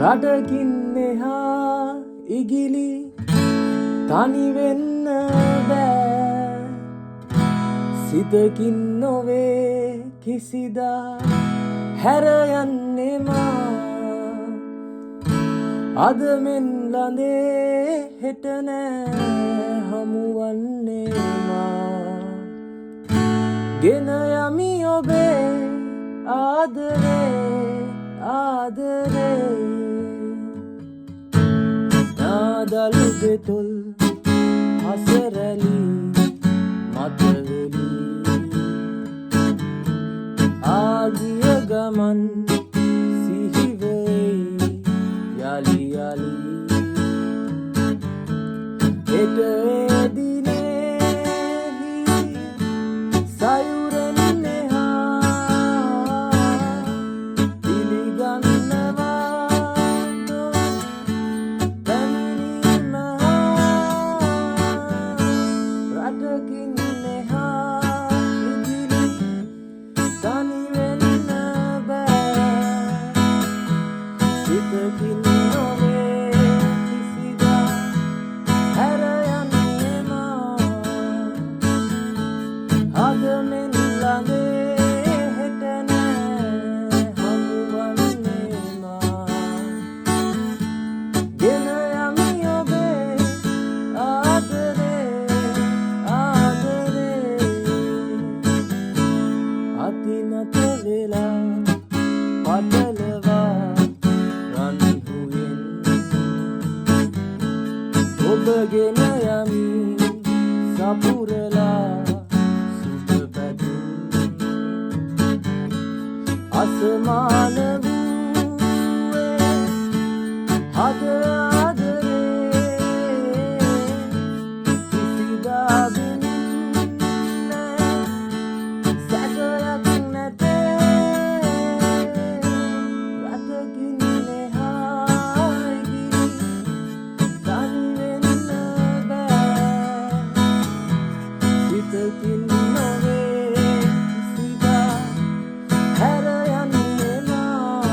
රටකින් මෙහා ඉගිලි තනි වෙන්න බෑ සිතකින් නොවේ කිසිදා හැර යන්නේ මා අද මෙන් ළඳේ හෙට නෑ හමුවන්නේ මා ගෙන යමි ඔබේ ආදරේ ආදරේ නාදලු දෙතොල් හසරලි මතවෙලි ආගිය ගමන් සිහිවෙයි යලි යලි හෙට එදිනෙහි සයුරෙන් එහා පිළිගන්නවාදෝ පැමිණීම රටකින් එහා ඉදිරි තනි වෙන්න බෑ සිතකින් නොවේ කිසිදා හැර යන්නේ මා අද මෙන් ළඟේ හෙට නෑ හමුවන්නේ මා ගෙන යමි ඔබේ ආදරේ ආදරේ අතිනත වෙලා පටලවා රන්හුවෙන් ඔබගෙන යමි සපුරලා සුබ පැතුම් අසමාන වූවේ හද ආදරේ කිසිදා බින්නේ සැකයක් නැතේ රටකින් එහා ඉගිලි තනි වෙන්න බෑ සිතකින් නොවේ කිසිදා හැර යන්නේ මා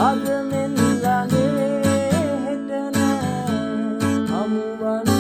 අද මෙන් ළඟේ හෙට නෑ හමුවන්නේ